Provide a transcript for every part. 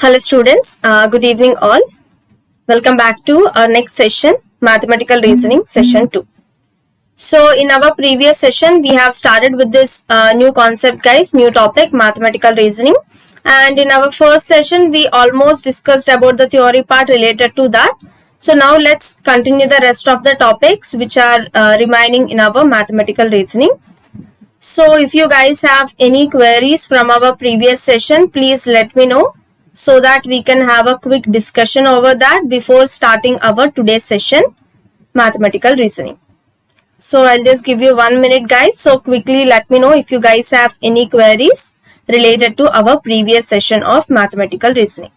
Hello students, good evening all. Welcome back to our next session, Mathematical Reasoning Session 2. So in our previous session, we have started with this new concept guys, new topic, Mathematical Reasoning. And in our first session, we almost discussed about the theory part related to that. So now let's continue the rest of the topics which are remaining in our Mathematical Reasoning. So if you guys have any queries from our previous session, please let me know, so that we can have a quick discussion over that before starting our today's session, Mathematical Reasoning. So I'll just give you 1 minute guys. So quickly let me know if you guys have any queries related to our previous session of Mathematical Reasoning.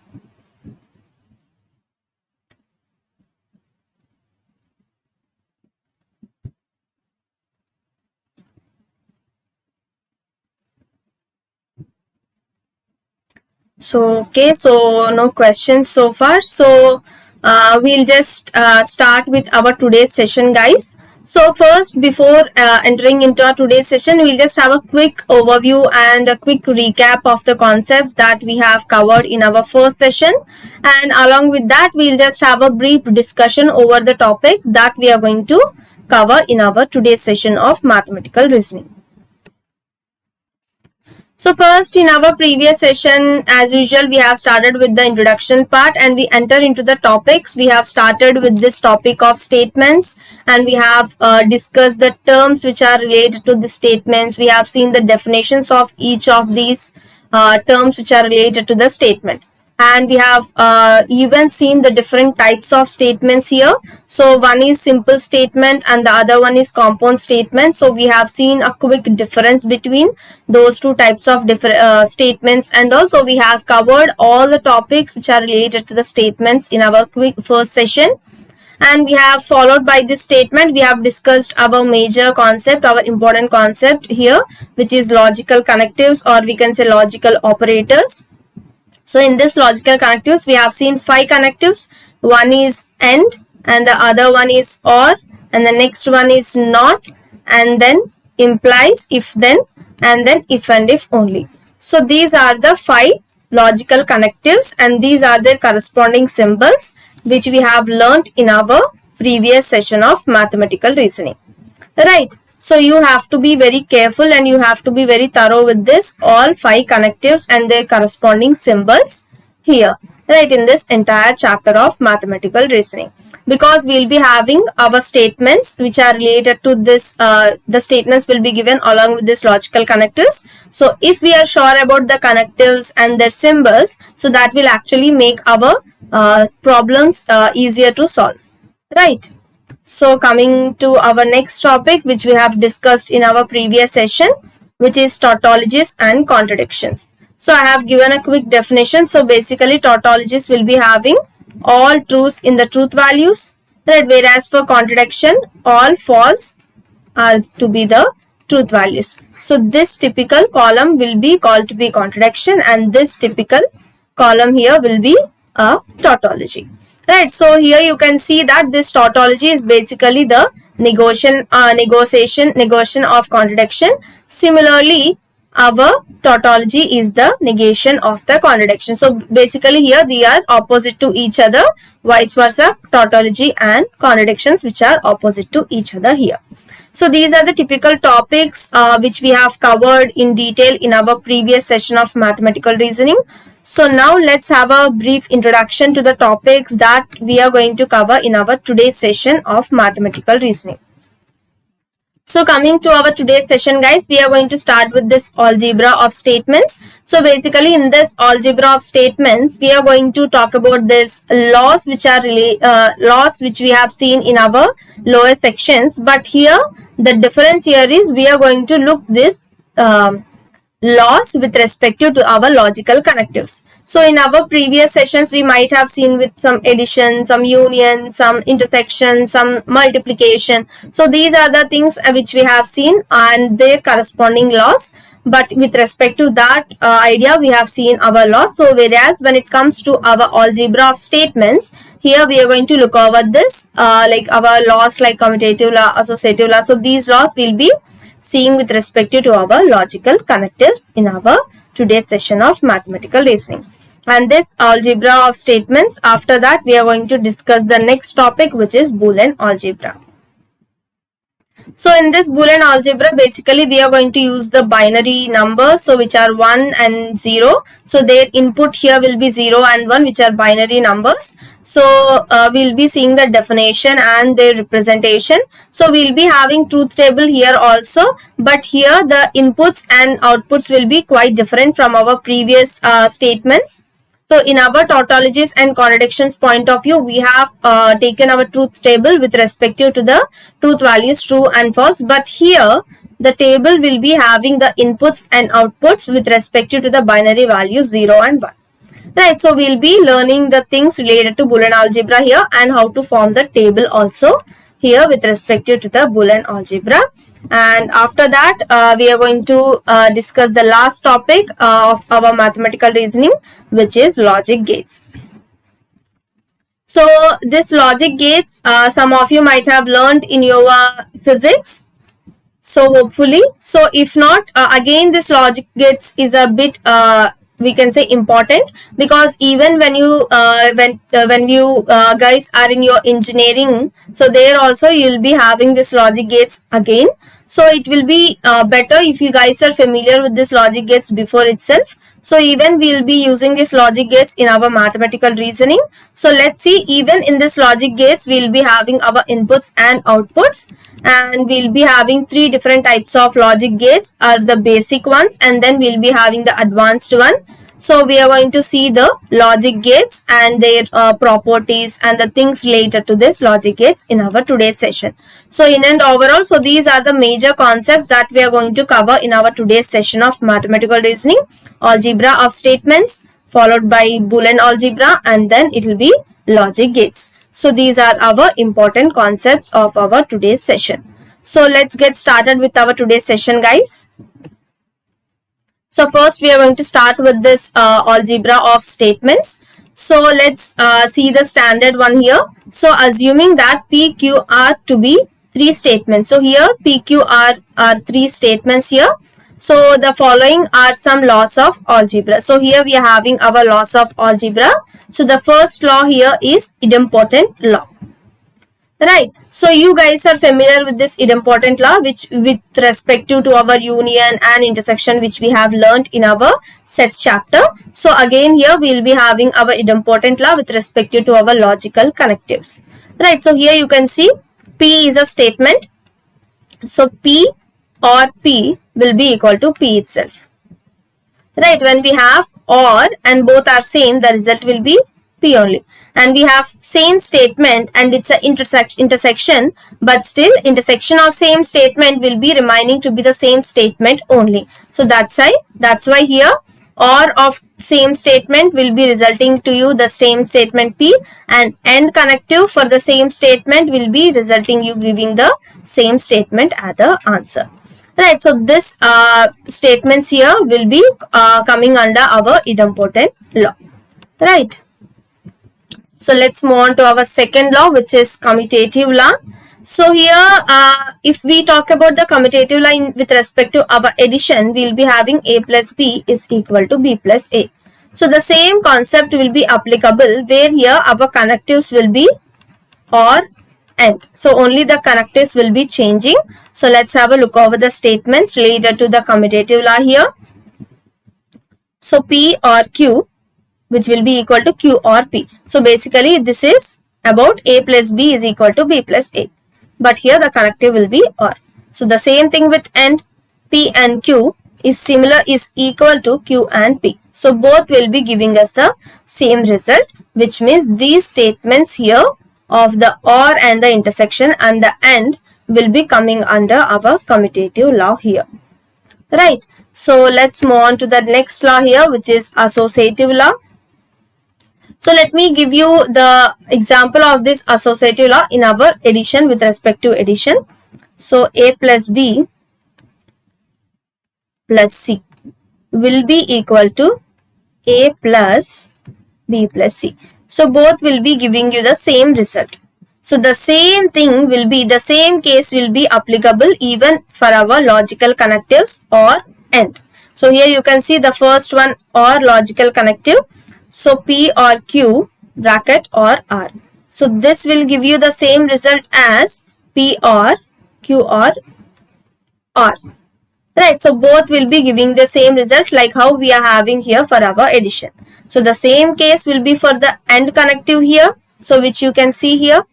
So okay, so no questions so far. So we'll just start with our today's session guys. So first, before entering into our today's session, we'll just have a quick overview and a quick recap of the concepts that we have covered in our first session, and along with that we'll just have a brief discussion over the topics that we are going to cover in our today's session of Mathematical Reasoning. So first, in our previous session, as usual, we have started with the introduction part and we enter into the topics. We have started with this topic of statements and we have discussed the terms which are related to the statements. We have seen the definitions of each of these terms which are related to the statement. And we have even seen the different types of statements here. So one is simple statement and the other one is compound statement. So we have seen a quick difference between those two types of different statements, and also we have covered all the topics which are related to the statements in our quick first session. And we have followed by this statement, we have discussed our major concept, our important concept here, which is logical connectives, or we can say logical operators. So in this logical connectives, we have seen 5 connectives. One is AND, and the other one is OR, and the next one is NOT, and then implies, if then, and then if and if only. So these are the 5 logical connectives and these are their corresponding symbols which we have learnt in our previous session of Mathematical Reasoning. Right. So you have to be very careful and you have to be very thorough with this, all 5 connectives and their corresponding symbols here, right, in this entire chapter of Mathematical Reasoning. Because we will be having our statements which are related to this, the statements will be given along with this logical connectives. So if we are sure about the connectives and their symbols, so that will actually make our problems easier to solve, right. So coming to our next topic which we have discussed in our previous session, which is tautologies and contradictions. So I have given a quick definition. So basically tautologies will be having all truths in the truth values, right, whereas for contradiction all false are to be the truth values. So this typical column will be called to be contradiction and this typical column here will be a tautology. Right, so here you can see that this tautology is basically the negation of contradiction. Similarly, our tautology is the negation of the contradiction. So basically here they are opposite to each other, vice versa, tautology and contradictions which are opposite to each other here. So these are the typical topics which we have covered in detail in our previous session of Mathematical Reasoning. So now let's have a brief introduction to the topics that we are going to cover in our today's session of Mathematical Reasoning. So coming to our today's session guys, we are going to start with this algebra of statements. So basically in this algebra of statements, we are going to talk about this laws which are laws which we have seen in our lower sections. But here the difference here is we are going to look this laws with respect to our logical connectives. So in our previous sessions we might have seen with some addition, some union, some intersection, some multiplication. So these are the things which we have seen and their corresponding laws. But with respect to that idea we have seen our laws. So whereas when it comes to our algebra of statements, here we are going to look over this like our laws like commutative law, associative law. So these laws will be seeing with respect to our logical connectives in our today's session of Mathematical Reasoning. and this algebra of statements. After that, we are going to discuss the next topic, which is Boolean algebra. So in this Boolean algebra, basically we are going to use the binary numbers, so which are 1 and 0. So their input here will be 0 and 1, which are binary numbers. So we'll be seeing the definition and their representation. So we'll be having truth table here also, but here the inputs and outputs will be quite different from our previous statements. So in our tautologies and contradictions point of view, we have taken our truth table with respect to the truth values true and false. But here the table will be having the inputs and outputs with respect to the binary values 0 and 1. Right, so we'll be learning the things related to Boolean algebra here and how to form the table also here with respect to the Boolean algebra. And after that, we are going to discuss the last topic of our mathematical reasoning, which is logic gates. So this logic gates, some of you might have learned in your physics. So hopefully, so if not, again this logic gates is a bit we can say important, because even when you guys are in your engineering, so there also you'll be having this logic gates again. So it will be better if you guys are familiar with this logic gates before itself. So even we'll be using this logic gates in our mathematical reasoning. So let's see, even in this logic gates, we'll be having our inputs and outputs, and we'll be having 3 different types of logic gates are the basic ones, and then we'll be having the advanced one. So we are going to see the logic gates and their properties and the things related to this logic gates in our today's session. So in and overall, so these are the major concepts that we are going to cover in our today's session of mathematical reasoning, algebra of statements, followed by Boolean algebra, and then it will be logic gates. So these are our important concepts of our today's session. So let's get started with our today's session, guys. So first we are going to start with this algebra of statements. So let's see the standard one here. So assuming that P, Q are to be 3 statements. So here P, Q are 3 statements here. So the following are some laws of algebra. So here we are having our laws of algebra. So the first law here is idempotent law. Right, so you guys are familiar with this idempotent law, which with respect to our union and intersection, which we have learned in our sets chapter. So again here we will be having our idempotent law with respect to our logical connectives. Right, so here you can see P is a statement. So P or P will be equal to P itself. Right, when we have or and both are same, the result will be P only. And we have same statement and it's an intersection, but still intersection of same statement will be remaining to be the same statement only. So that's why here or of same statement will be resulting to you the same statement P, and end connective for the same statement will be resulting you giving the same statement as the answer. Right, so this statements here will be coming under our idempotent law. Right. So let's move on to our second law, which is commutative law. So here, if we talk about the commutative law with respect to our addition, we'll be having A plus B is equal to B plus A. So the same concept will be applicable, where here our connectives will be or and. So only the connectives will be changing. So let's have a look over the statements related to the commutative law here. So P or Q, which will be equal to Q or P. So basically this is about A plus B is equal to B plus A. But here the connective will be or. So the same thing with and, P and Q is similar, is equal to Q and P. So both will be giving us the same result, which means these statements here of the or and the intersection and the and will be coming under our commutative law here. Right. So let's move on to the next law here, which is associative law. So let me give you the example of this associative law in our addition with respect to addition. So A plus B plus C will be equal to A plus B plus C. So both will be giving you the same result. So the same thing will be, the same case will be applicable even for our logical connectives or and. So here you can see the first one or logical connective. So P or Q bracket or R. So this will give you the same result as P or Q or R. Right, so both will be giving the same result like how we are having here for our addition. So the same case will be for the AND connective here. So which you can see here,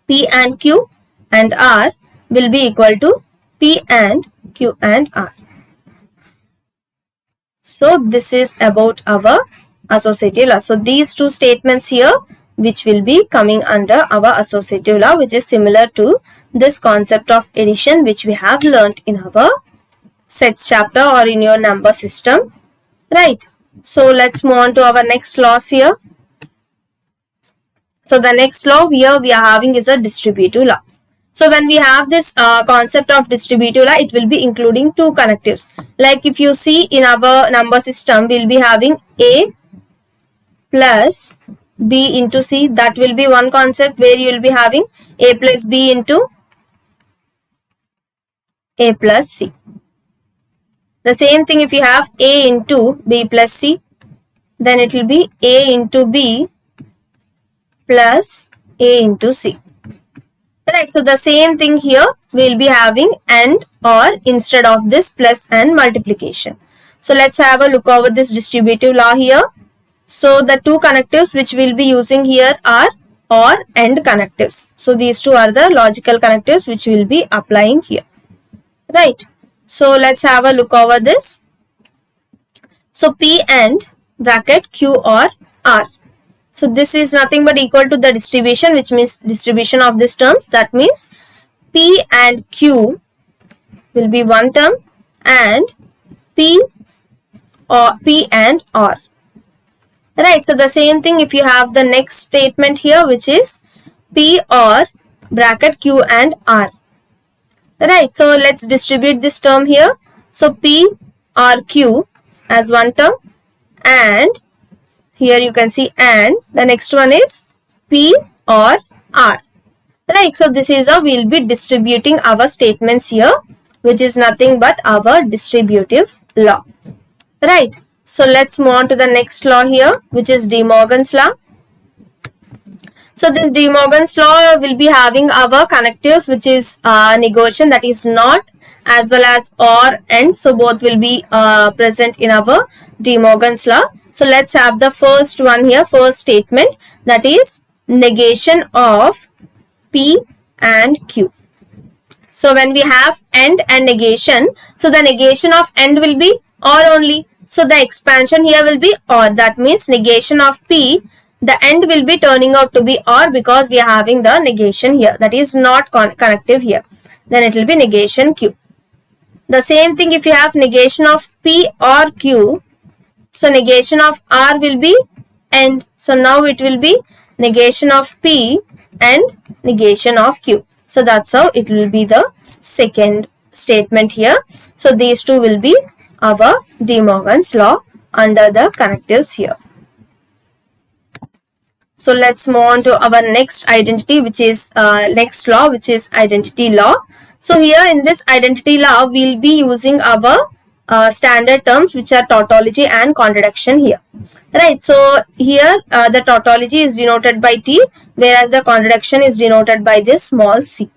P and Q and R will be equal to P and Q and R. So this is about our associative law. So these two statements here which will be coming under our associative law, which is similar to this concept of addition which we have learnt in our sets chapter or in your number system, right? So let's move on to our next laws here. So the next law here we are having is a distributive law. So when we have this concept of distributive law, it will be including two connectives. Like if you see in our number system, we'll be having A plus B into C. That will be one concept where you will be having A plus B into A plus C. The same thing if you have A into B plus C, then it will be A into B plus A into C. Right, so the same thing here we will be having AND or instead of this plus and multiplication. So let's have a look over this distributive law here. So the two connectives which we will be using here are OR AND connectives. So these two are the logical connectives which we will be applying here. Right. So let's have a look over this. So P and bracket Q or R. So this is nothing but equal to the distribution, which means distribution of these terms. That means P and Q will be one term and P or P and R. Right. So the same thing if you have the next statement here, which is P or bracket Q and R. Right, so let's distribute this term here. So P or Q as one term and here you can see and the next one is P or R. Right, so this is how we'll be distributing our statements here, which is nothing but our distributive law. Right, so let's move on to the next law here, which is De Morgan's law. So this De Morgan's law will be having our connectives which is negation, that is not, as well as or and. So both will be present in our De Morgan's law. So let's have the first one here, first statement, that is negation of P and Q. So when we have AND and negation, so the negation of AND will be OR only. So the expansion here will be OR. That means negation of P, the AND will be turning out to be OR because we are having the negation here. That is not connective here. Then it will be negation Q. The same thing if you have negation of P or Q. So negation of R will be AND. So now it will be negation of P and negation of Q. So that's how it will be the second statement here. So these two will be our De Morgan's law under the connectives here. So let's move on to our next identity, which is next law, which is identity law. So here in this identity law, we'll be using our standard terms which are tautology and contradiction here. Right. So here the tautology is denoted by T, whereas the contradiction is denoted by this small c.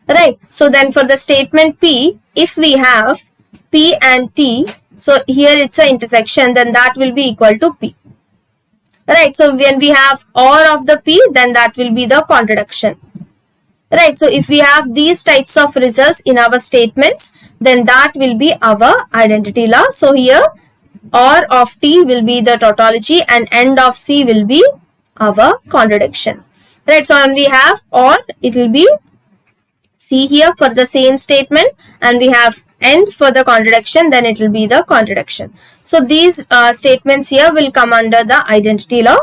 Right. So then for the statement P, if we have P and T, so here it's an intersection, then that will be equal to P. Right. So when we have OR of the P, then that will be the contradiction. Right. So if we have these types of results in our statements, then that will be our identity law. So here OR of T will be the tautology and AND of C will be our contradiction. Right. So when we have OR, it will be C here for the same statement, and we have AND for the contradiction, then it will be the contradiction. So these statements here will come under the identity law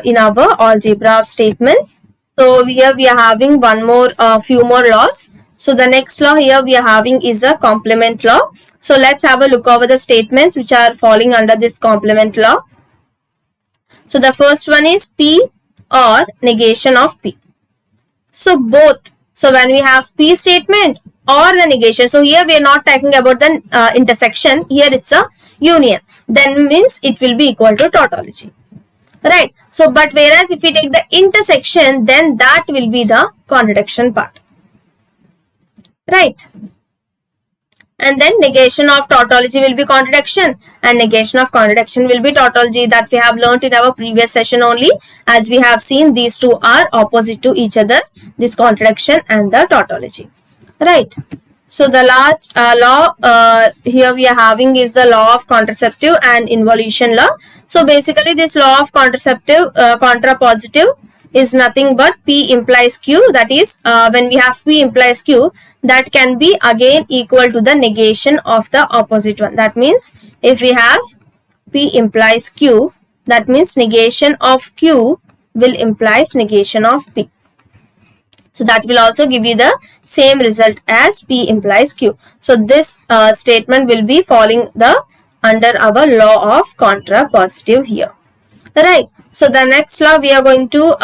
in our algebra of statements. So here we are having one more few more laws. So the next law here we are having is a complement law. So let's have a look over the statements which are falling under this complement law. So the first one is P or negation of P. So both. So when we have P statement or the negation, so here we are not talking about the intersection. Here it's a union, then means it will be equal to tautology. Right. So, but whereas if we take the intersection, then that will be the contradiction part. Right. And then negation of tautology will be contradiction, and negation of contradiction will be tautology, that we have learnt in our previous session only. As we have seen, these two are opposite to each other, this contradiction and the tautology. Right. So the last law here we are having is the law of contraceptive and involution law. So basically this law of contraceptive contrapositive is nothing but P implies Q, that is when we have P implies Q, that can be again equal to the negation of the opposite one. That means if we have P implies Q, that means negation of Q will implies negation of P. So that will also give you the same result as P implies Q. So this statement will be falling under our law of contrapositive here. Right. So the next law we are going to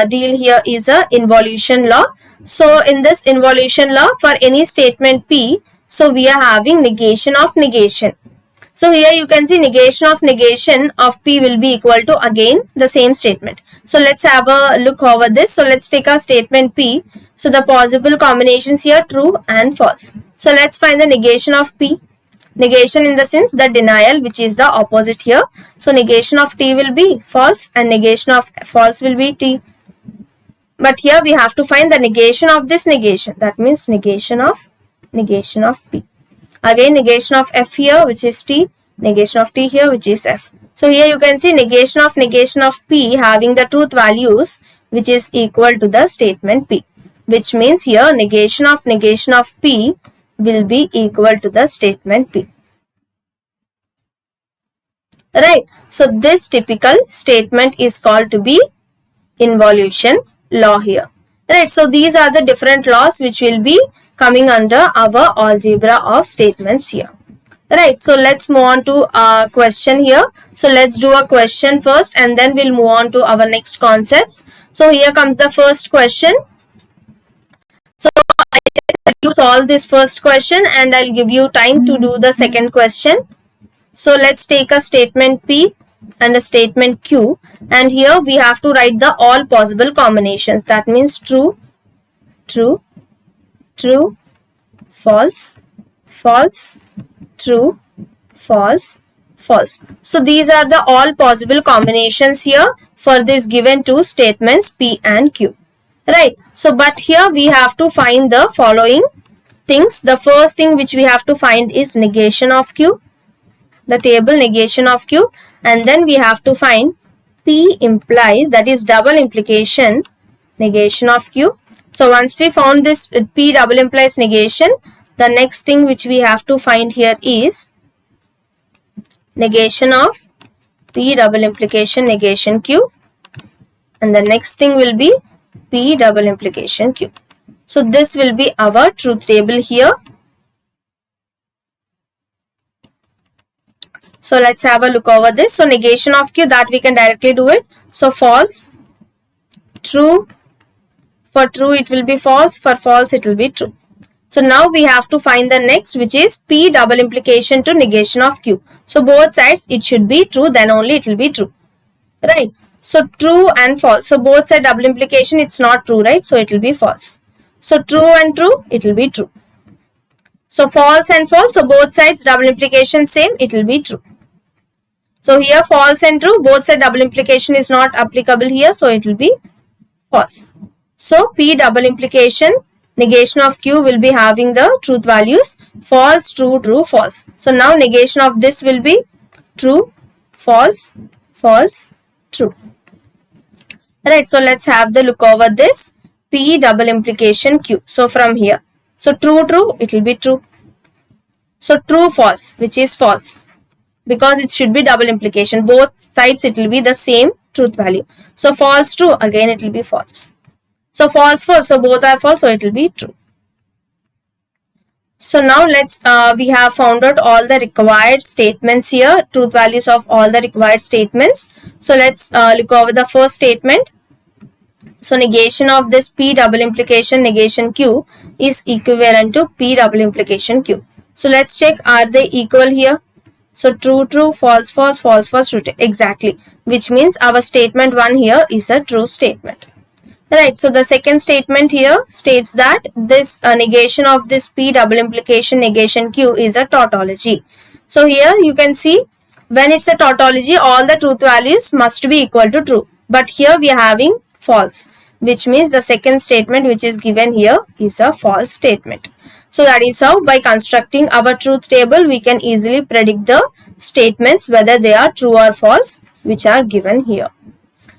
deal here is a involution law. So in this involution law, for any statement P, so we are having negation of negation. So here you can see negation of P will be equal to again the same statement. So let's have a look over this. So let's take our statement P. So the possible combinations here, true and false. So let's find the negation of P. Negation in the sense the denial, which is the opposite here. So negation of T will be false and negation of false will be T. But here we have to find the negation of this negation. That means negation of P. Again negation of F here, which is T. Negation of T here, which is F. So here you can see negation of P having the truth values, which is equal to the statement P. Which means here negation of P will be equal to the statement P. Right. So this typical statement is called to be involution law here. Right. So these are the different laws which will be coming under our algebra of statements here. Right. So let's move on to a question here. So let's do a question first and then we'll move on to our next concepts. So here comes the first question. So you solve this first question and I'll give you time to do the second question. So let's take a statement P and a statement Q, and here we have to write the all possible combinations. That means true, true, true, false, false, true, false, false. So these are the all possible combinations here for this given two statements P and Q. Right. So but here we have to find the following things. The first thing which we have to find is negation of Q, the table negation of Q, and then we have to find P implies, that is double implication negation of Q. So once we found this P double implies negation, the next thing which we have to find here is negation of P double implication negation Q, and the next thing will be P double implication Q. So this will be our truth table here. So let's have a look over this. So negation of Q, that we can directly do it. So false, true, for true it will be false, for false it will be true. So now we have to find the next, which is P double implication to negation of Q. So both sides it should be true, then only it will be true. Right. So true and false. So both side double implication, it's not true, right? So it will be false. So true and true, it will be true. So false and false. So both sides double implication same, it will be true. So here false and true, both side double implication is not applicable here. So it will be false. So P double implication negation of Q will be having the truth values false, true, true, false. So now negation of this will be true, false, false, true. Right. So let's have the look over this P double implication Q. So from here, so true, true, it will be true. So true, false, which is false, because it should be double implication. Both sides it will be the same truth value. So false, true, again it will be false. So false, false, so both are false, so it will be true. So now let's we have found out all the required statements here, truth values of all the required statements. So let's look over the first statement. So negation of this P double implication negation Q is equivalent to P double implication Q. So let's check, are they equal here? So true, true, false, false, false, false, true. Exactly. Which means our statement 1 here is a true statement. Right. So the second statement here states that this negation of this P double implication negation Q is a tautology. So here you can see when it's a tautology, all the truth values must be equal to true. But here we are having false, which means the second statement which is given here is a false statement. So that is how by constructing our truth table, we can easily predict the statements whether they are true or false, which are given here.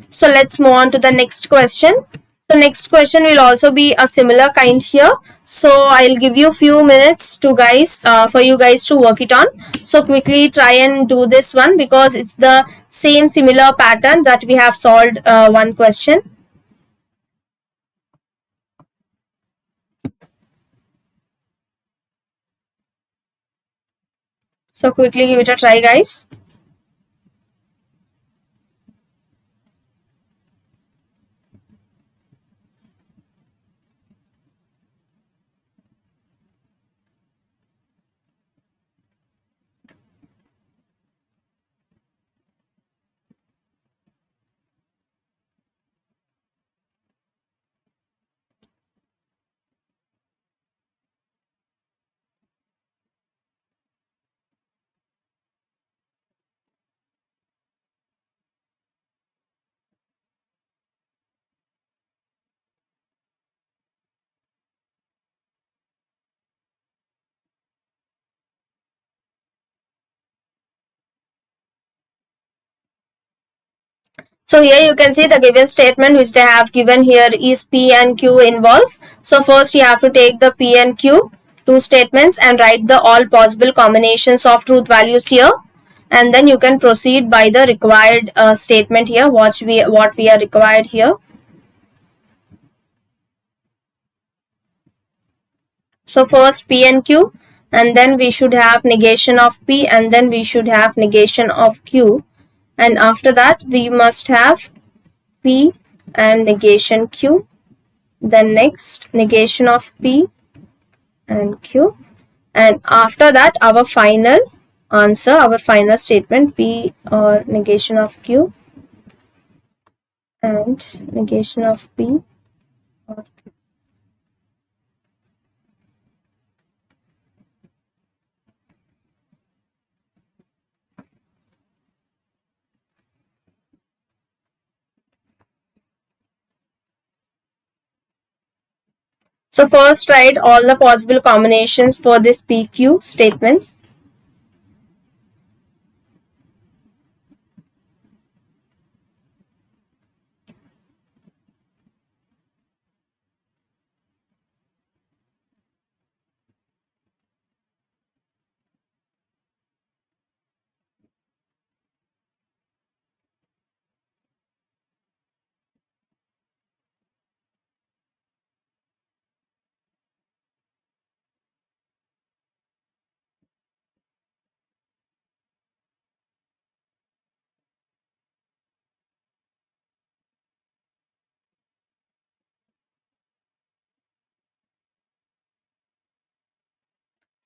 So let's move on to the next question. So next question will also be a similar kind here. So I'll give you few minutes to guys for you guys to work it on. So quickly try and do this one because it's the same similar pattern that we have solved one question. So quickly give it a try, guys. So here you can see the given statement which they have given here is P and Q involves. So first you have to take the P and Q two statements and write the all possible combinations of truth values here, and then you can proceed by the required statement here what we are required here. So first P and Q, and then we should have negation of P, and then we should have negation of Q, and after that we must have P and negation Q, then next negation of P and Q, and after that our final answer, our final statement P or negation of Q and negation of P or Q. So first write all the possible combinations for this PQ statements.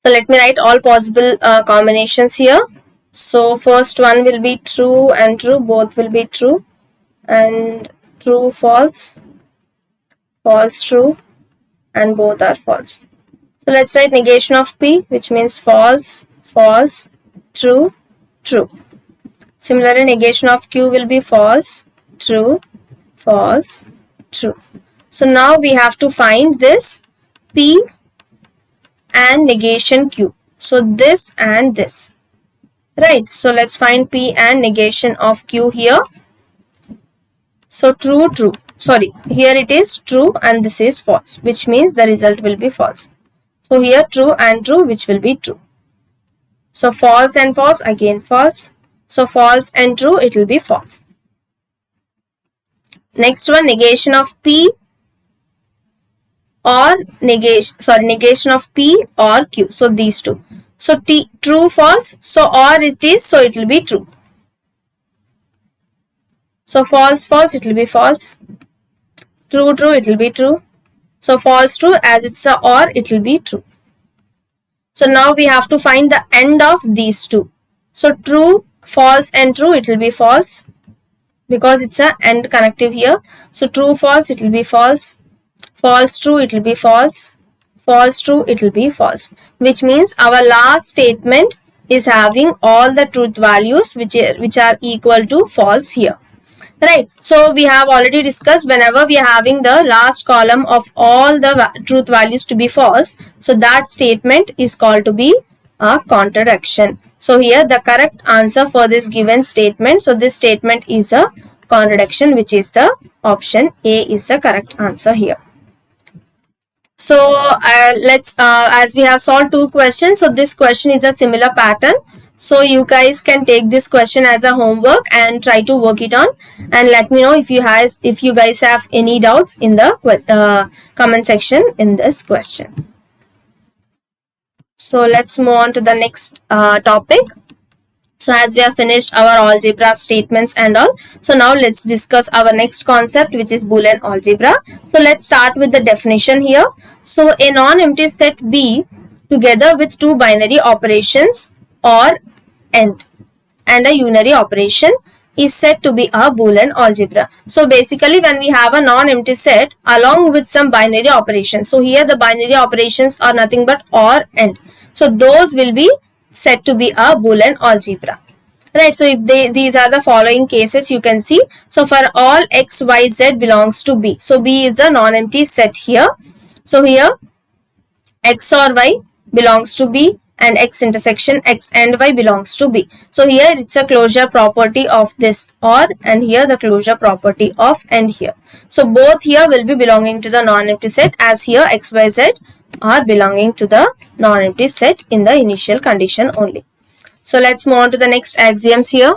So let me write all possible combinations here. So first one will be true and true, both will be true, and true false, false true, and both are false. So let's write negation of P, which means false, false, true, true. Similarly, negation of Q will be false, true, false, true. So now we have to find this P and negation Q. So this and this. Right. So let's find P and negation of Q here. So true, true. Sorry, here it is true and this is false, which means the result will be false. So here true and true, which will be true. So false and false, again false. So false and true, it will be false. Next one, negation of P or negation of P or Q. So these two. So true, false. So or it is, so it will be true. So false, false, it will be false. True, true, it will be true. So false, true, as it's a or, it will be true. So now we have to find the end of these two. So true, false and true, it will be false because it's a AND connective here. So true, false, it will be false. False, true, it will be false. False, true, it will be false. Which means our last statement is having all the truth values which are equal to false here. Right. So we have already discussed whenever we are having the last column of all the truth values to be false. So that statement is called to be a contradiction. So here the correct answer for this given statement. So this statement is a contradiction, which is the option A is the correct answer here. So let's as we have solved two questions. So this question is a similar pattern. So you guys can take this question as a homework and try to work it on, and let me know if you guys have any doubts in the comment section in this question. So let's move on to the next topic. So as we have finished our algebra statements and all, so now let's discuss our next concept, which is Boolean algebra. So let's start with the definition here. So a non-empty set B together with two binary operations or AND and a unary operation is said to be a Boolean algebra. So basically when we have a non-empty set along with some binary operations, so here the binary operations are nothing but OR AND. So those will be said to be a Boolean algebra. Right, so if these are the following cases you can see. So for all x, y, z belongs to B. So B is a non-empty set here. So here x or y belongs to B and x intersection x and y belongs to B. So here it's a closure property of this OR, and here the closure property of AND here. So both here will be belonging to the non-empty set, as here x, y, z are belonging to the non-empty set in the initial condition only. So let's move on to the next axioms here.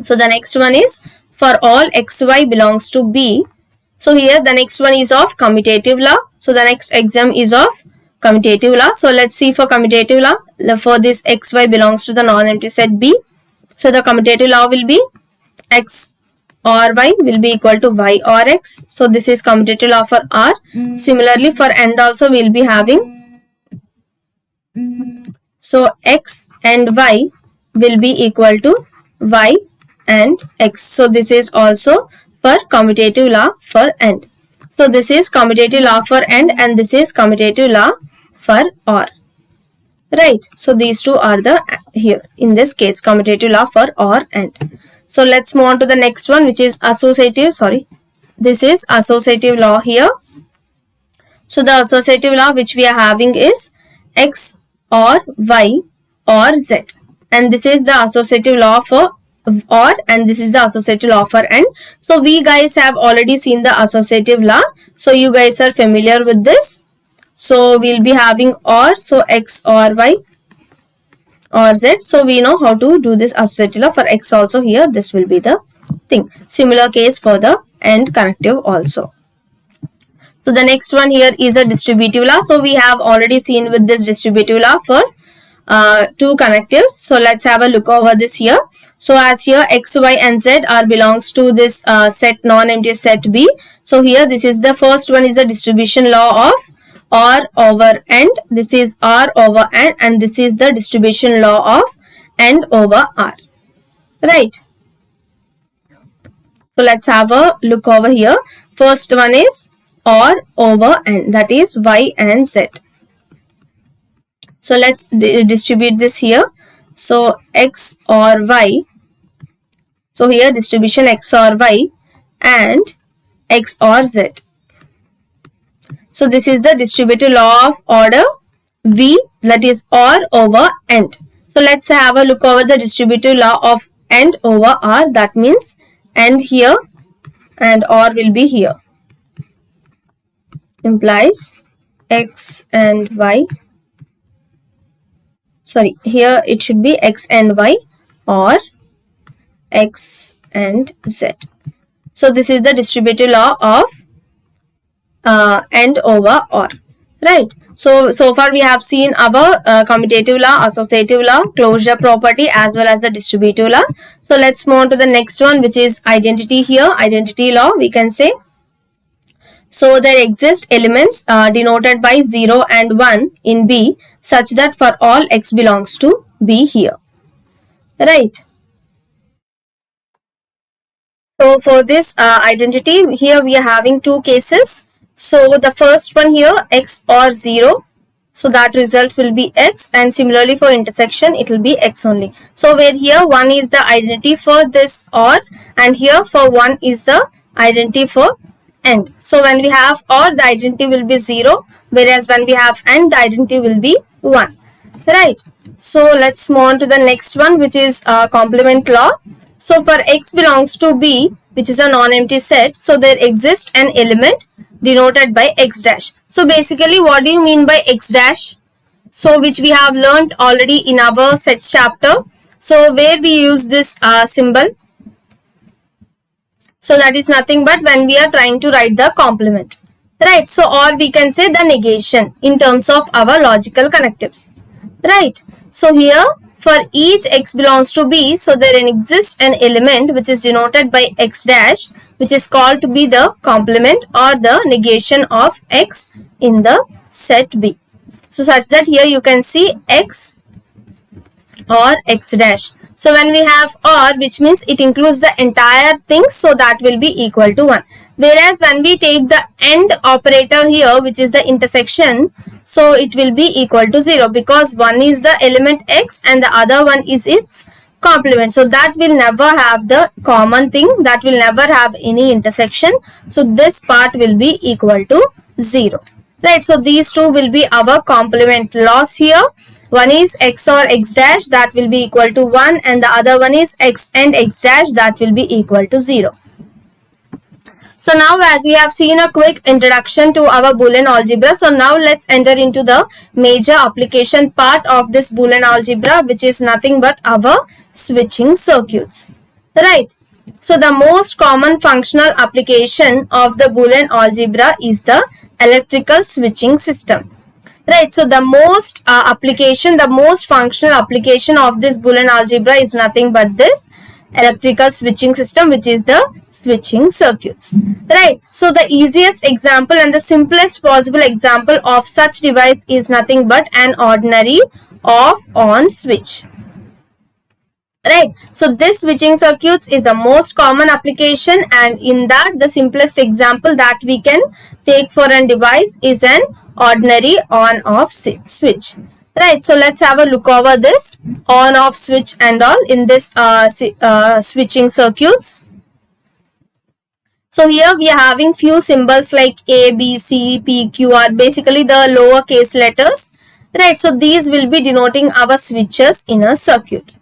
So the next one is for all x, y belongs to B. So here the next one is of commutative law. So the next axiom is of commutative law. So let's see for commutative law. For this x, y belongs to the non-empty set B. So the commutative law will be x or y will be equal to y or x. So this is commutative law for R. Similarly for AND also we will be having. So x and y will be equal to y and x. So this is also for commutative law for AND. So this is commutative law for AND and this is commutative law for OR. Right. So these two are the here in this case commutative law for OR AND. So let's move on to the next one, which is associative. This is associative law here. So the associative law which we are having is x or y or z, and this is the associative law for OR and this is the associative law for AND. So we guys have already seen the associative law, so you guys are familiar with this. So we'll be having OR, so x or y or z. So we know how to do this associative law for x also. Here this will be the thing. Similar case for the AND connective also. So the next one here is a distributive law. So we have already seen with this distributive law for two connectives. So let's have a look over this here. So as here x, y and z are belongs to this set non-empty set B. So here this is the first one is the distribution law of R over AND. This is R over AND and this is the distribution law of AND over R. Right. So let's have a look over here. First one is R over AND, that is y and z. So let's distribute this here. So x or y. So here distribution x or y and x or z. So this is the distributive law of order V, that is R over AND. So let's have a look over the distributive law of AND over R. That means AND here and R will be here. Implies x and y. Sorry, here it should be x and y or x and z. So this is the distributive law of AND over OR. Right. So far we have seen our commutative law, associative law, closure property as well as the distributive law. So let's move on to the next one, which is identity here. Identity law we can say. So there exist elements denoted by 0 and 1 in B such that for all x belongs to B here. right? So for this identity, here we are having two cases. So the first one here, x or 0. So that result will be x, and similarly for intersection, it will be x only. So where here 1 is the identity for this or, and here for 1 is the identity for and. So when we have or, the identity will be 0, whereas when we have and, the identity will be 1, right? So let's move on to the next one, which is complement law. So for x belongs to B, which is a non-empty set, so there exists an element denoted by x dash. So basically, what do you mean by x dash? So which we have learnt already in our sets chapter. So where we use this symbol. So that is nothing but when we are trying to write the complement, right? So or we can say the negation in terms of our logical connectives, right? So here for each x belongs to B, so there exists an element which is denoted by x dash, which is called to be the complement or the negation of x in the set B. So such that here you can see x or x dash. So when we have or, which means it includes the entire thing, so that will be equal to 1. Whereas when we take the AND operator here, which is the intersection, so it will be equal to 0, because one is the element x and the other one is its complement. So that will never have the common thing, that will never have any intersection. So this part will be equal to 0, right? So these two will be our complement laws here. One is x or x dash, that will be equal to 1, and the other one is x and x dash, that will be equal to 0. So now as we have seen a quick introduction to our Boolean algebra, so now let's enter into the major application part of this Boolean algebra, which is nothing but our switching circuits, right? So the most common functional application of the Boolean algebra is the electrical switching system, right? So the most the most functional application of this Boolean algebra is nothing but this electrical switching system, which is the switching circuits, right? So the easiest example and the simplest possible example of such device is nothing but an ordinary off-on switch, right? So this switching circuits is the most common application, and in that the simplest example that we can take for a device is an ordinary on-off switch, right? So let's have a look over this on-off switch and all in this switching circuits. So here we are having few symbols like A, B, C, P, Q, R, basically the lower case letters, right? So these will be denoting our switches in a circuit,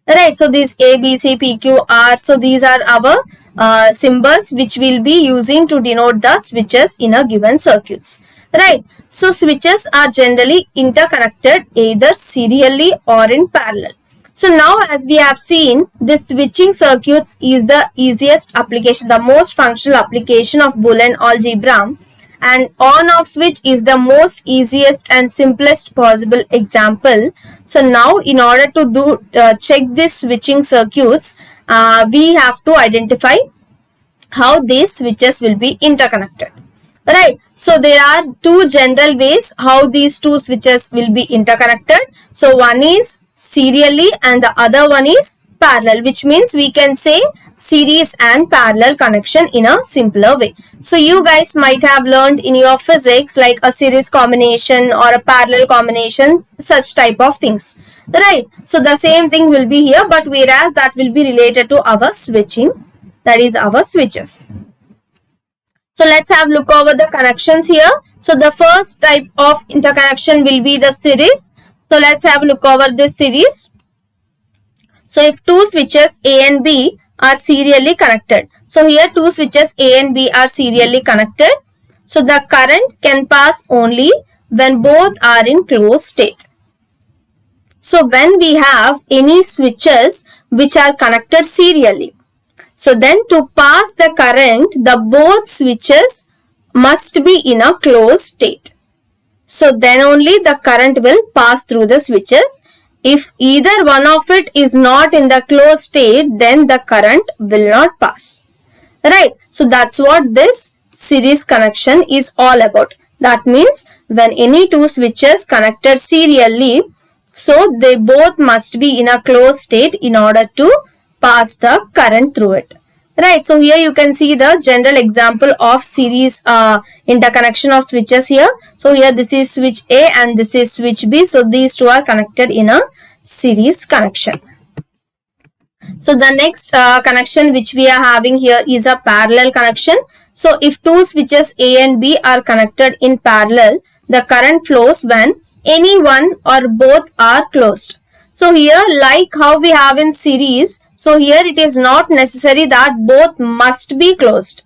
right? So these A, B, C, P, Q, R, so these are our symbols which we'll be using to denote the switches in a given circuits, right? So switches are generally interconnected either serially or in parallel. So now as we have seen, this switching circuits is the easiest application, the most functional application of Boolean algebra, and on-off switch is the most easiest and simplest possible example. So now in order to check this switching circuits, we have to identify how these switches will be interconnected, right? So there are two general ways how these two switches will be interconnected. So one is serially and the other one is parallel, which means we can say series and parallel connection in a simpler way. So you guys might have learned in your physics like a series combination or a parallel combination, such type of things, right? So the same thing will be here, but whereas that will be related to our switching, that is our switches. So let's have a look over the connections here. So the first type of interconnection will be the series. So let's have a look over this series. So if two switches A and B are serially connected, so here two switches A and B are serially connected, so the current can pass only when both are in closed state. So when we have any switches which are connected serially, so then to pass the current, the both switches must be in a closed state. So then only the current will pass through the switches. If either one of it is not in the closed state, then the current will not pass, right? So that's what this series connection is all about. That means when any two switches connected serially, So they both must be in a closed state in order to pass the current through it. Right, so here you can see the general example of series interconnection of switches here. So here this is switch A and this is switch B. So these two are connected in a series connection. So the next connection which we are having here is a parallel connection. So if two switches A and B are connected in parallel, the current flows when any one or both are closed. So here, like how we have in series, so here it is not necessary that both must be closed.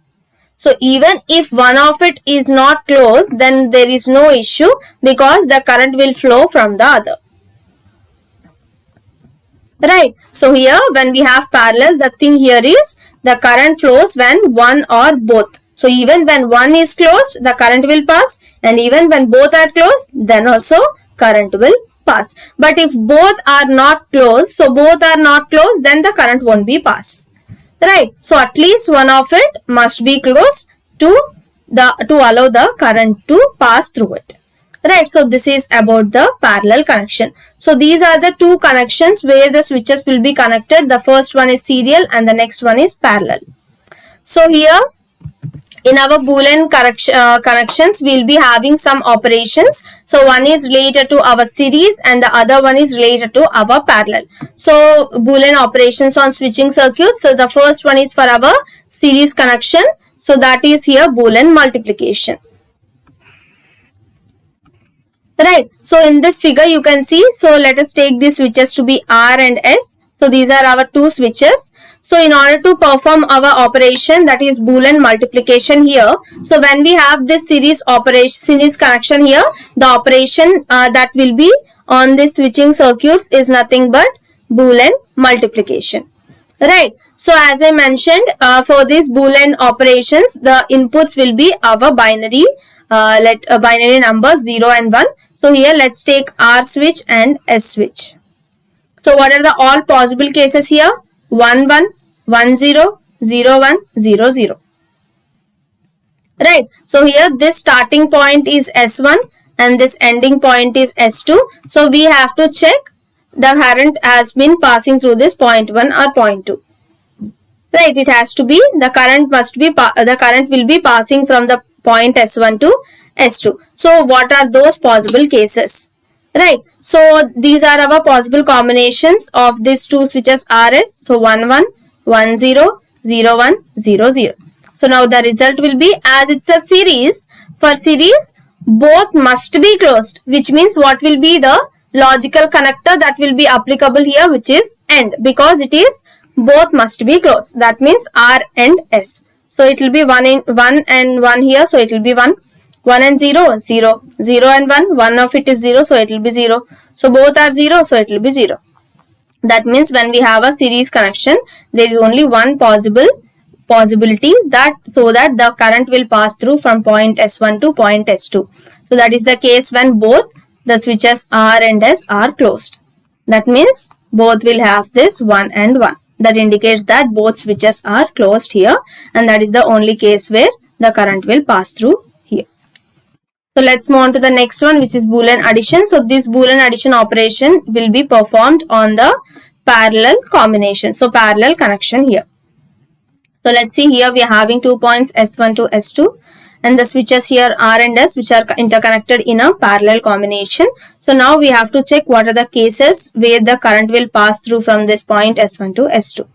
So even if one of it is not closed, then there is no issue because the current will flow from the other. Right. So here when we have parallel, the thing here is the current flows when one or both. So even when one is closed, the current will pass, and even when both are closed, then also current will pass. But if both are not closed, then the current won't be passed. Right. So at least one of it must be closed to allow the current to pass through it. Right, so this is about the parallel connection. So these are the two connections where the switches will be connected. The first one is serial and the next one is parallel. So here in our Boolean connections, we'll be having some operations. So one is related to our series and the other one is related to our parallel. So Boolean operations on switching circuits. So the first one is for our series connection. So that is here Boolean multiplication. Right. So in this figure you can see, so let us take these switches to be R and S. So these are our two switches. So in order to perform our operation, that is Boolean multiplication here. So when we have this series connection here, the operation that will be on this switching circuits is nothing but Boolean multiplication. Right. So as I mentioned, for these Boolean operations, the inputs will be our binary binary numbers 0 and 1. So here let's take R switch and S switch. So what are the all possible cases here? 1 1, 1 0, 0 1, 0 0. Right. So here this starting point is S1 and this ending point is S2. So we have to check the current has been passing through this point 1 or point 2. Right. It has to be the current will be passing from the point S1 to S2. So what are those possible cases? Right. So these are our possible combinations of these two switches RS. So 1 1, 1 0, 0 1, 0 0. So now the result will be, as it's a series, for series both must be closed, which means what will be the logical connector that will be applicable here, which is AND, because it is both must be closed. That means R and S. So it will be 1 and 1 here. So it will be 1. 1 and 0, 0. 0 and 1. One of it is 0. So it will be 0. So both are 0. So it will be 0. That means when we have a series connection, there is only one possibility that the current will pass through from point S1 to point S2. So that is the case when both the switches R and S are closed. That means both will have this 1 and 1. That indicates that both switches are closed here, and that is the only case where the current will pass through here. So let's move on to the next one, which is Boolean addition. So this Boolean addition operation will be performed on the parallel combination. So parallel connection here. So let's see, here we are having 2 points S1 to S2 and the switches here R and S, which are interconnected in a parallel combination. So now we have to check what are the cases where the current will pass through from this point S1 to S2.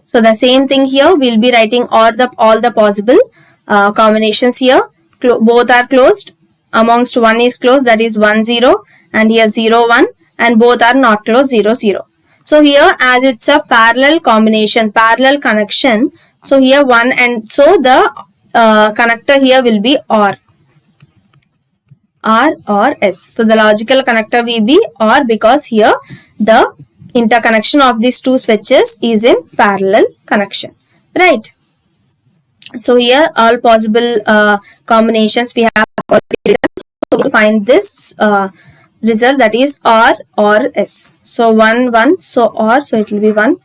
So the same thing here, we'll be writing all the possible combinations here. Both are closed. Amongst one is closed, that is 1 0, and here 0 1, and both are not closed, 0 0. So here, as it's a parallel combination, parallel connection, so here 1, and so the connector here will be OR or S. So the logical connector will be OR, because here the interconnection of these two switches is in parallel connection. Right. So here all possible combinations we have already done. So we find this result, that is OR or S. So 1 1, so OR, so it will be 1.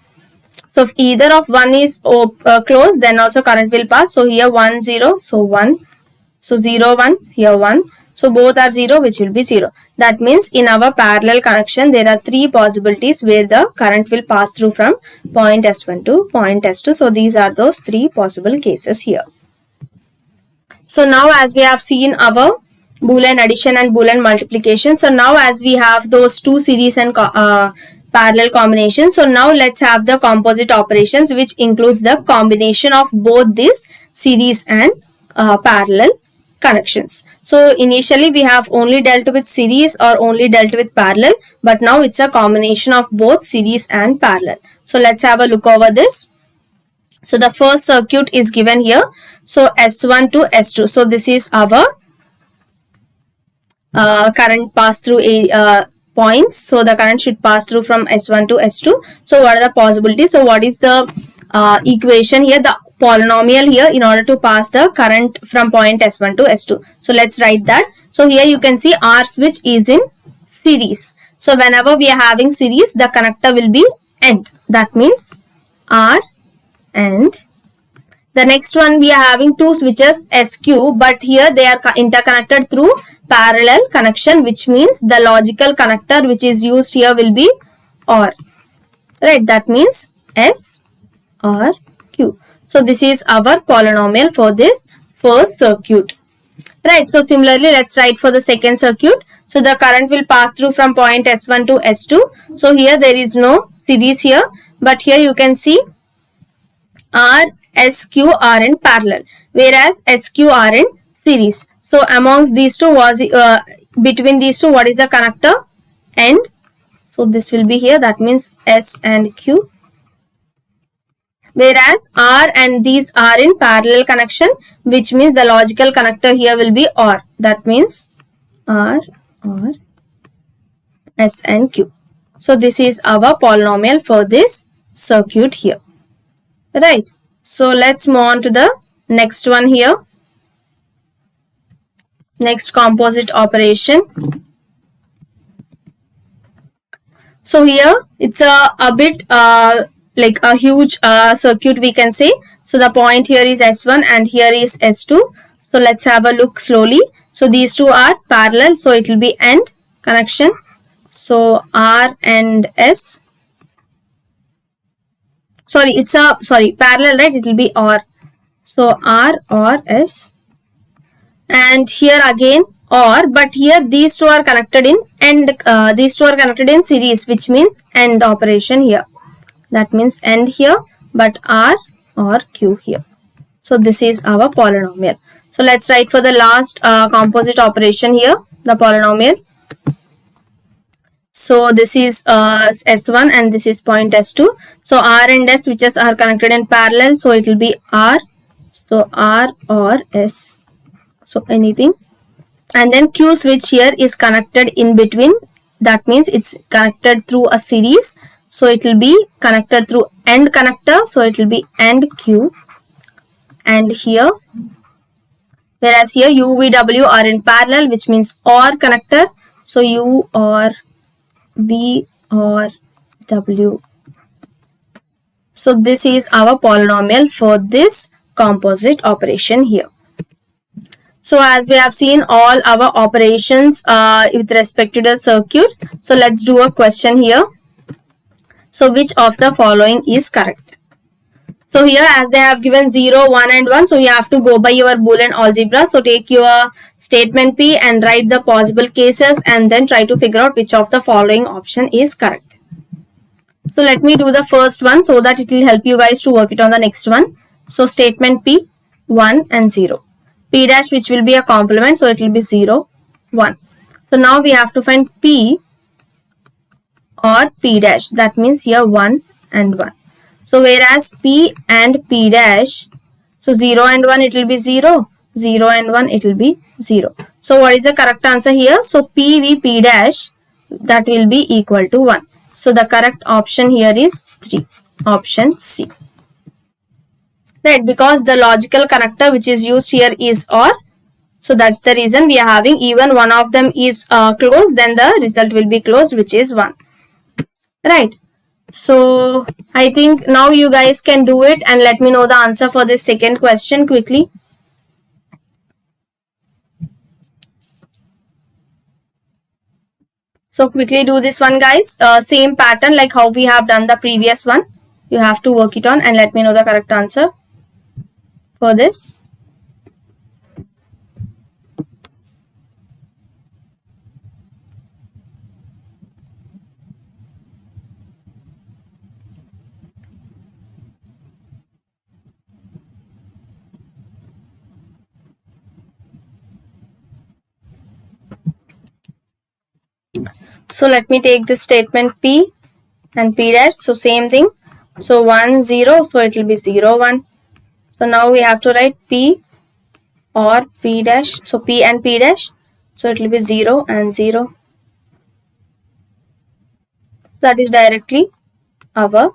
So if either of one is closed, then also current will pass. So here 1 0, so 1. So 0 1, here 1. So both are 0, which will be 0. That means in our parallel connection, there are 3 possibilities where the current will pass through from point S1 to point S2. So these are those 3 possible cases here. So now as we have seen our Boolean addition and Boolean multiplication. So now as we have those 2 series and parallel combinations. So now let's have the composite operations, which includes the combination of both these series and parallel connections. So initially we have only dealt with series or only dealt with parallel, but now it's a combination of both series and parallel. So let's have a look over this. So the first circuit is given here. So S1 to S2. So this is our current pass through points. So the current should pass through from S1 to S2. So what are the possibilities? So what is the equation here? The polynomial here in order to pass the current from point S1 to S2. So let's write that. So here you can see R switch is in series. So whenever we are having series, the connector will be AND. That means R and the next one we are having 2 switches SQ, but here they are interconnected through parallel connection, which means the logical connector which is used here will be OR. Right, that means S or Q. So this is our polynomial for this first circuit. Right, so similarly let's write for the second circuit. So the current will pass through from point S1 to S2. So here there is no series here, but here you can see R, SQ are in parallel, whereas SQ are in series. So amongst these two was between these two, what is the connector? AND. So this will be here. That means S and Q. Whereas R and these are in parallel connection, which means the logical connector here will be OR. That means R or S and Q. So this is our polynomial for this circuit here. Right. So let's move on to the next one here. Next composite operation. So here it's a bit like a huge circuit we can say. So the point here is S1 and here is S2. So let's have a look slowly. So these two are parallel. So it will be AND connection. So R and S. It's parallel, right? It will be OR. So R or S. And here again OR, but here these two are connected in AND. These two are connected in series, which means AND operation here. That means AND here, but R or Q here. So this is our polynomial. So let's write for the last composite operation here, the polynomial. So this is S1 and this is point S2. So R and S switches are connected in parallel. So it will be R. So R or S. So anything. And then Q switch here is connected in between. That means it's connected through a series. So it will be connected through AND connector. So it will be AND Q. And here. Whereas here U, V, W are in parallel, which means OR connector. So U or V or W. So this is our polynomial for this composite operation here. So as we have seen all our operations with respect to the circuits. So let's do a question here. So which of the following is correct? So here as they have given 0, 1 and 1. So you have to go by your Boolean algebra. So take your statement P and write the possible cases and then try to figure out which of the following option is correct. So let me do the first one so that it will help you guys to work it on the next one. So statement P, 1 and 0. P dash, which will be a complement. So it will be 0, 1. So now we have to find P or P dash. That means here 1 and 1. So whereas P and P dash, so 0 and 1 it will be 0, 0 and 1 it will be 0. So what is the correct answer here? So P V P dash, that will be equal to 1. So the correct option here is 3, option C. Right, because the logical connector which is used here is OR. So that's the reason we are having even one of them is closed, then the result will be closed, which is 1. Right. So I think now you guys can do it and let me know the answer for this second question quickly. So quickly do this one, guys. Same pattern like how we have done the previous one. You have to work it on and let me know the correct answer for this. So let me take this statement P and P dash. So same thing. So 1, 0. So it will be 0, 1. So now we have to write P or P dash. So P and P dash. So it will be 0 and 0. That is directly our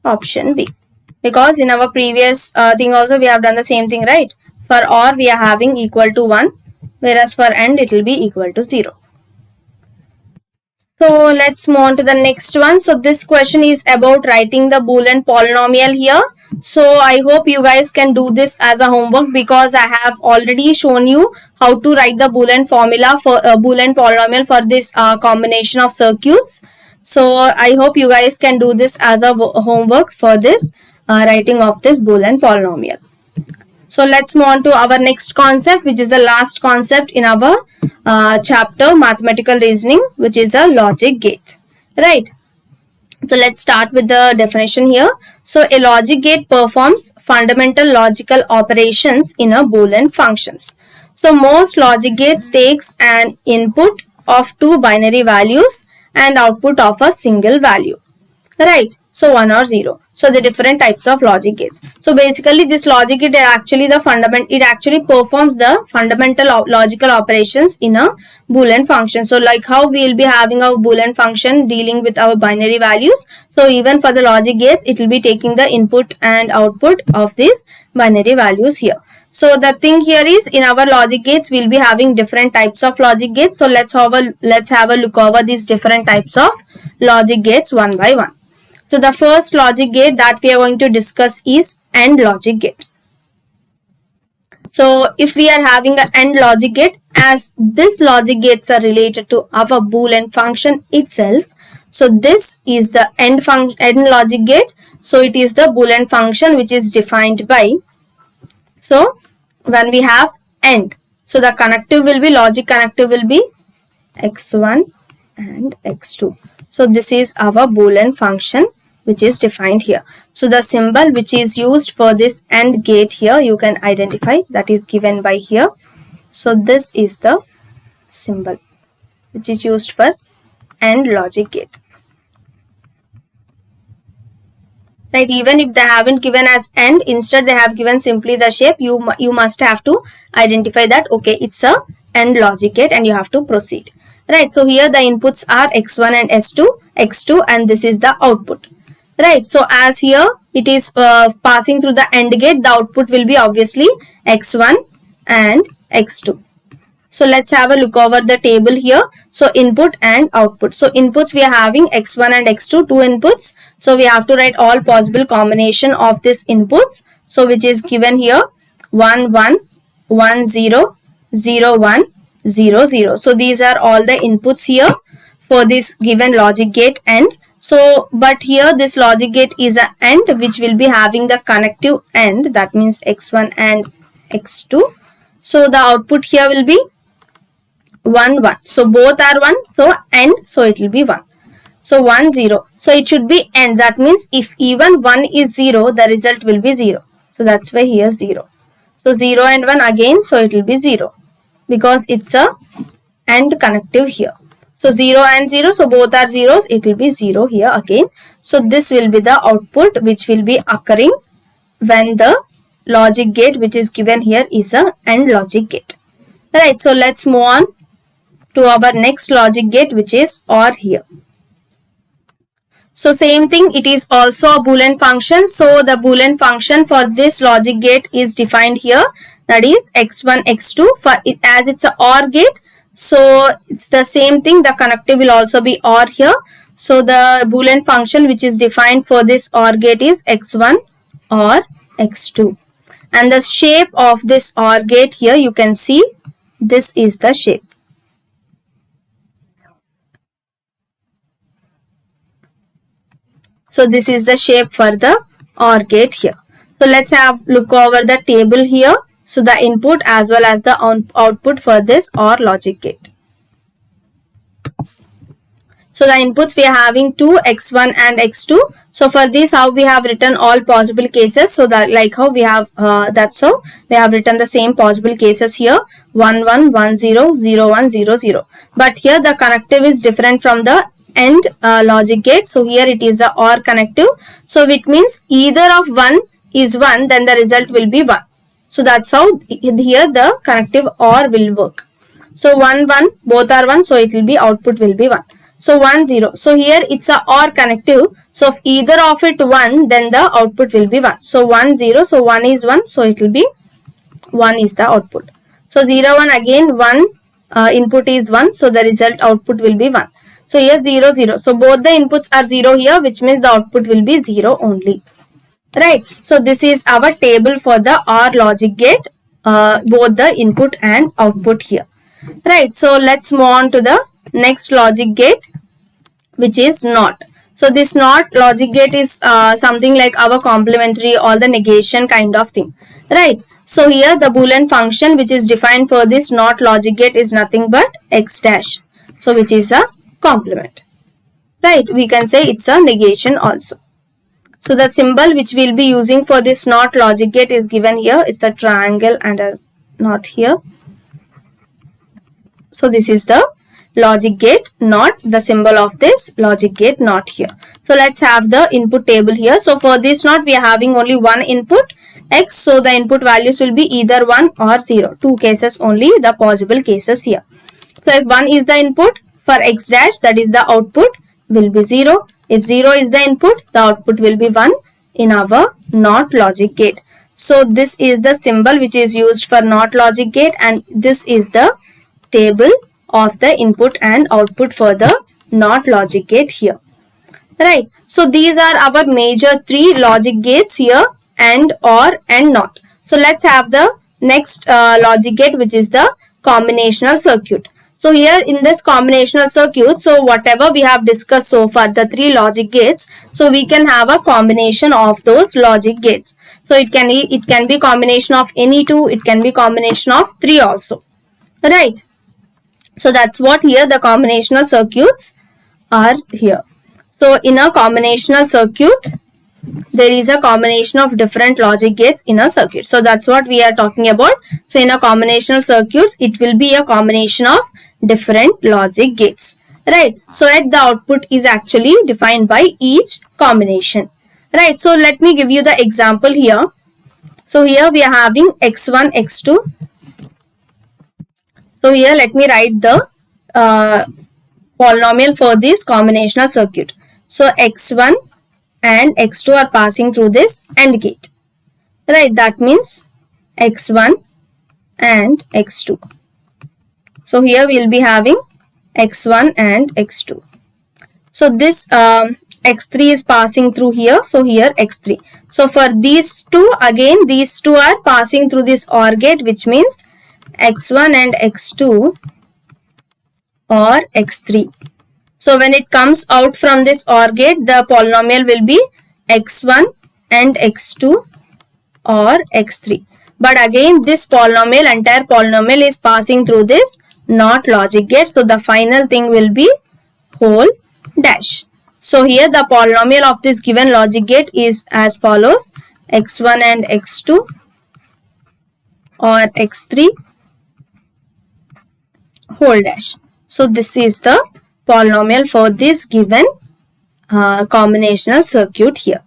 option B. Because in our previous thing also we have done the same thing, right? For OR we are having equal to 1. Whereas for AND it will be equal to 0. So let's move on to the next one. So this question is about writing the Boolean polynomial here. So I hope you guys can do this as a homework, because I have already shown you how to write the Boolean formula for Boolean polynomial for this combination of circuits. So I hope you guys can do this as a homework for this writing of this Boolean polynomial. So let's move on to our next concept, which is the last concept in our chapter mathematical reasoning, which is a logic gate, right? So let's start with the definition here. So a logic gate performs fundamental logical operations in a Boolean functions. So most logic gates takes an input of two binary values and output of a single value, right? So 1 or 0. So the different types of logic gates. So basically this logic gate actually it actually performs the fundamental logical operations in a Boolean function. So like how we will be having our Boolean function dealing with our binary values. So even for the logic gates, it will be taking the input and output of these binary values here. So the thing here is, in our logic gates we'll be having different types of logic gates. So let's have a look over these different types of logic gates one by one. So the first logic gate that we are going to discuss is AND logic gate. So if we are having an AND logic gate, as this logic gates are related to our Boolean function itself, so this is the AND logic gate. So it is the Boolean function which is defined by, so when we have AND, so the connective will be, logic connective will be x1 and x2. So this is our Boolean function which is defined here. So the symbol which is used for this AND gate here, you can identify, that is given by here. So this is the symbol which is used for AND logic gate. Right, even if they haven't given as AND, instead they have given simply the shape, you must have to identify that, okay, it's a AND logic gate and you have to proceed. Right, so here the inputs are x1 and x2, and this is the output. Right, so as here it is passing through the AND gate, the output will be obviously x1 and x2. So let's have a look over the table here. So input and output. So inputs we are having x1 and x2, two inputs. So we have to write all possible combination of these inputs. So which is given here 1 1 1 0 0 1 0 0. So these are all the inputs here for this given logic gate AND. So but here this logic gate is an AND which will be having the connective AND, that means x1 and x2. So the output here will be 1 1. So both are 1, so AND, so it will be 1. So 1 0. So it should be AND, that means if even 1 is 0, the result will be 0. So that's why here 0. So 0 and 1 again, so it will be 0 because it's a AND connective here. So 0 and 0, so both are zeros, it will be 0 here again. So this will be the output which will be occurring when the logic gate which is given here is a AND logic gate. Right, so let's move on to our next logic gate which is OR here. So same thing, it is also a Boolean function. So the Boolean function for this logic gate is defined here, that is x1 x2. For it, as it's a OR gate, so it's the same thing, the connective will also be OR here. So the Boolean function which is defined for this OR gate is x1 or x2, and the shape of this OR gate here you can see, this is the shape. So this is the shape for the OR gate here. So let's have look over the table here. So the input as well as the output for this OR logic gate. So the inputs we are having 2, x1 and x2. So for this, how we have written all possible cases. So that like how we have that's how we have written the same possible cases here, 1 1 1 0 0 1 0 0. But here the connective is different from the AND logic gate. So here it is the OR connective. So it means either of 1 is 1, then the result will be 1. So that's how here the connective OR will work. So 1 1, both are 1, so it will be output will be 1. So 1 0. So here it's a OR connective. So if either of it 1, then the output will be 1. So 1 0. So 1 is 1. So it will be 1 is the output. So 0 1 again 1 input is 1. So the result output will be 1. So here 0 0. So both the inputs are 0 here, which means the output will be 0 only. Right. So this is our table for the OR logic gate, both the input and output here. Right. So let's move on to the next logic gate, which is NOT. So this NOT logic gate is something like our complementary or the negation kind of thing, right? So here the Boolean function which is defined for this NOT logic gate is nothing but x dash, so which is a complement, right? We can say it's a negation also. So the symbol which we'll be using for this NOT logic gate is given here. It's the triangle and a NOT here. So this is the logic gate NOT, the symbol of this logic gate NOT here. So let's have the input table here. So for this NOT we are having only one input x, so the input values will be either 1 or 0. Two cases only, the possible cases here. So if 1 is the input for x dash, that is the output will be 0. If 0 is the input, the output will be 1 in our NOT logic gate. So this is the symbol which is used for NOT logic gate, and this is the table of the input and output for the NOT logic gate here, right? So these are our major three logic gates here, AND, OR and NOT. So let's have the next logic gate, which is the combinational circuit. So here in this combinational circuit, so whatever we have discussed so far, the three logic gates, so we can have a combination of those logic gates. So it can be combination of any two, it can be combination of three also, right? So that's what here the combinational circuits are here. So in a combinational circuit, there is a combination of different logic gates in a circuit. So that's what we are talking about. So in a combinational circuits, it will be a combination of different logic gates, right? So at the output is actually defined by each combination, right? So let me give you the example here. So here we are having x1, x2. So here let me write the polynomial for this combinational circuit. So x1 and x2 are passing through this AND gate, right? That means x1 and x2. So here we will be having x1 and x2. So this x3 is passing through here. So here x3. So for these two, again these two are passing through this OR gate, which means x1 and x2 or x3. So when it comes out from this OR gate, the polynomial will be x1 and x2 or x3. But again this polynomial, entire polynomial is passing through this NOT logic gate. So the final thing will be whole dash. So here the polynomial of this given logic gate is as follows: x1 and x2 or x3 whole dash. So this is the polynomial for this given combinational circuit here,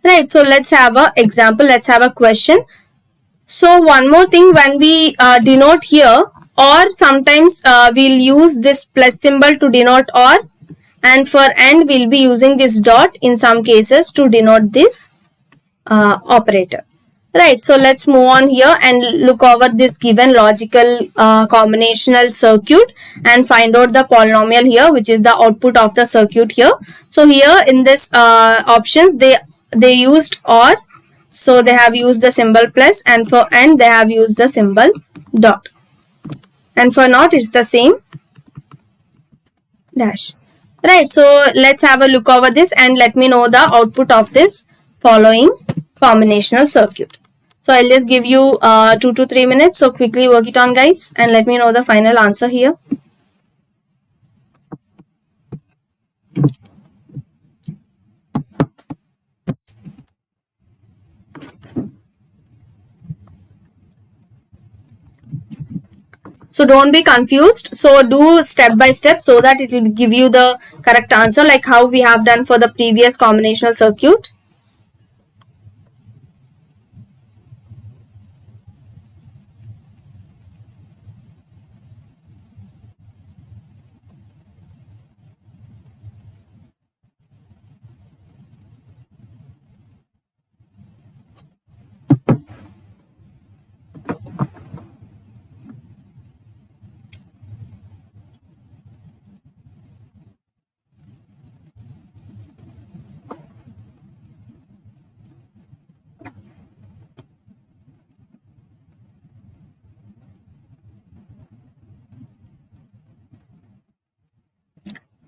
right? So let's have an example, let's have a question. So one more thing, when we denote here, or sometimes we'll use this plus symbol to denote OR, and for AND we'll be using this dot in some cases to denote this operator, right? So let's move on here and look over this given logical combinational circuit and find out the polynomial here, which is the output of the circuit here. So here in this options they used OR, so they have used the symbol plus, and for AND they have used the symbol dot, and for NOT it's the same dash, Right, so let's have a look over this and let me know the output of this following combinational circuit. So I'll just give you 2 to 3 minutes. So quickly work it on, guys, and let me know the final answer here. So don't be confused. So do step by step so that it will give you the correct answer, like how we have done for the previous combinational circuit.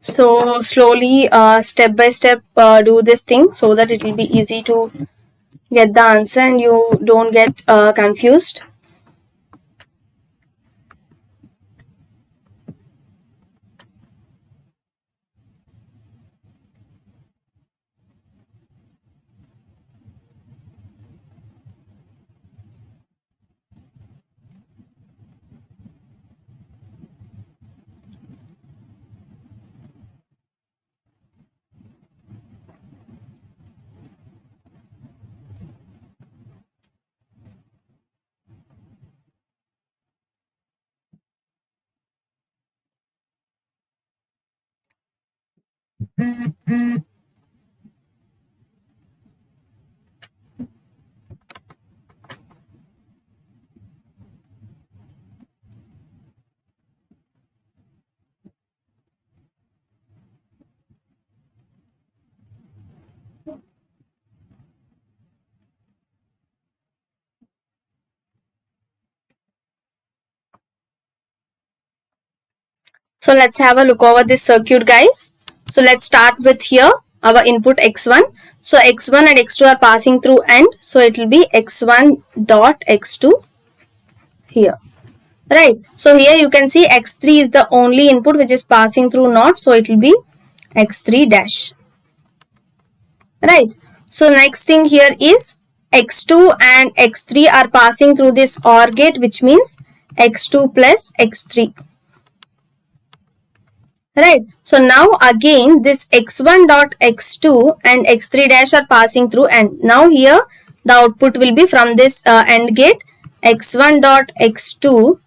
So slowly, step by step, do this thing so that it will be easy to get the answer and you don't get confused. So let's have a look over this circuit, guys. So let's start with here our input x1. So x1 and x2 are passing through AND. So it will be x1 dot x2 here. Right. So here you can see x3 is the only input which is passing through NOT. So it will be x3 dash. Right. So next thing here is x2 and x3 are passing through this OR gate, which means x2 plus x3. Right. So now again this x1 dot x2 and x3 dash are passing through AND. Now here the output will be from this AND gate x1 dot x2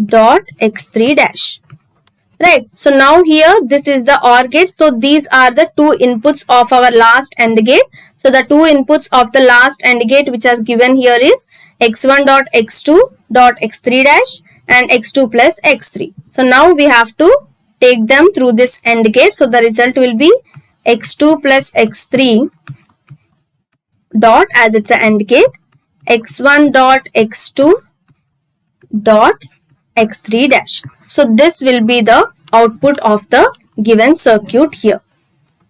dot x3 dash. Right. So now here this is the OR gate. So these are the two inputs of our last AND gate. So the two inputs of the last AND gate which is given here is x1 dot x2 dot x3 dash and x2 plus x3. So now we have to take them through this AND gate. So the result will be x2 plus x3 dot, as it's an AND gate, x1 dot x2 dot x3 dash. So this will be the output of the given circuit here.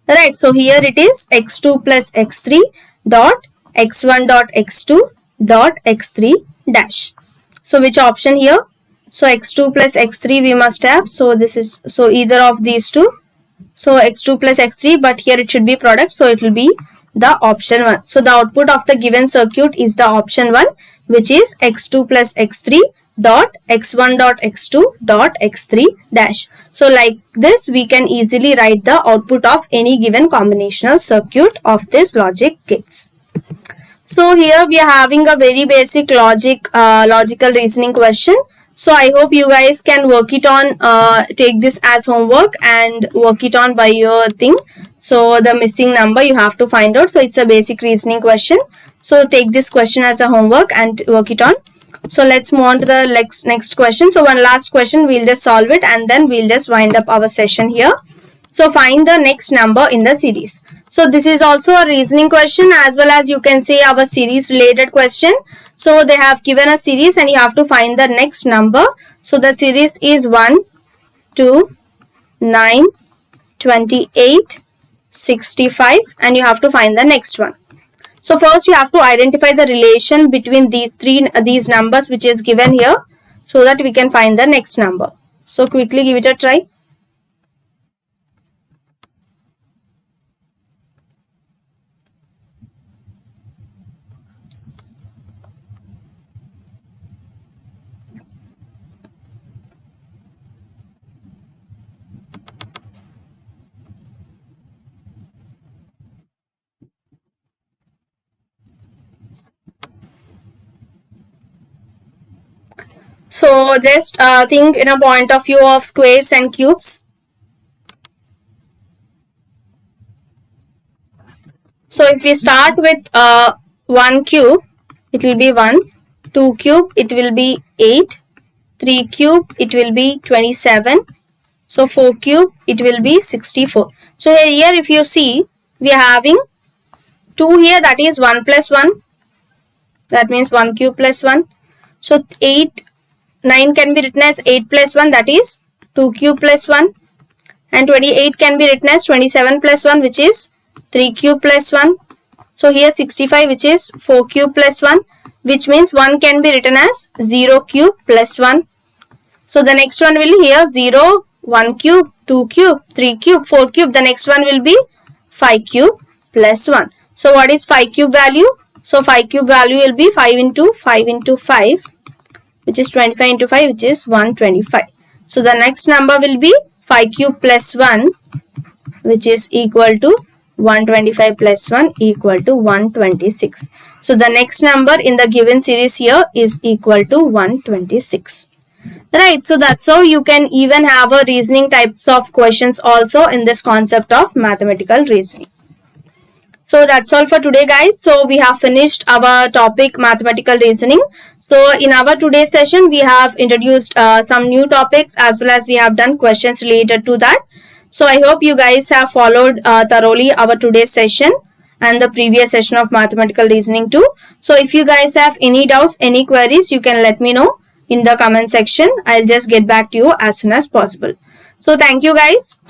Right. So here it is x2 plus x3 dot x1 dot x2 dot x3 dash. So which option here? So x2 plus x3 we must have. So this is, so either of these two. So x2 plus x3, but here it should be product. So it will be the option 1. So the output of the given circuit is the option 1, which is x2 plus x3 dot x1 dot x2 dot x3 dash. So like this we can easily write the output of any given combinational circuit of this logic gates. So here we are having a very basic logical reasoning question. So I hope you guys can work it on, take this as homework and work it on by your thing. So the missing number you have to find out. So it's a basic reasoning question. So take this question as a homework and work it on. So let's move on to the next question. So one last question, we'll just solve it and then we'll just wind up our session here. So find the next number in the series. So this is also a reasoning question, as well as you can say our series related question. So they have given a series and you have to find the next number. So the series is 1, 2, 9, 28, 65, and you have to find the next one. So first you have to identify the relation between these numbers which is given here, so that we can find the next number. So quickly give it a try. So just think in a point of view of squares and cubes. So if we start with 1 cube, it will be 1, 2 cube, it will be 8, 3 cube, it will be 27, so 4 cube, it will be 64. So here if you see, we are having 2 here, that is 1 plus 1, that means 1 cube plus 1. So 9 can be written as 8 plus 1, that is 2 cube plus 1, and 28 can be written as 27 plus 1, which is 3 cube plus 1. So here 65, which is 4 cube plus 1, which means 1 can be written as 0 cube plus 1. So the next one will here 0, 1 cube, 2 cube, 3 cube, 4 cube. The next one will be 5 cube plus 1. So what is 5 cube value? So 5 cube value will be 5 into 5 into 5, which is 25 into 5, which is 125. So the next number will be 5 cube plus 1, which is equal to 125 plus 1 equal to 126. So the next number in the given series here is equal to 126. Right, so that's how you can even have a reasoning types of questions also in this concept of mathematical reasoning. So that's all for today, guys. So we have finished our topic mathematical reasoning. So in our today's session, we have introduced some new topics as well as we have done questions related to that. So I hope you guys have followed thoroughly our today's session and the previous session of mathematical reasoning too. So if you guys have any doubts, any queries, you can let me know in the comment section. I'll just get back to you as soon as possible. So thank you guys.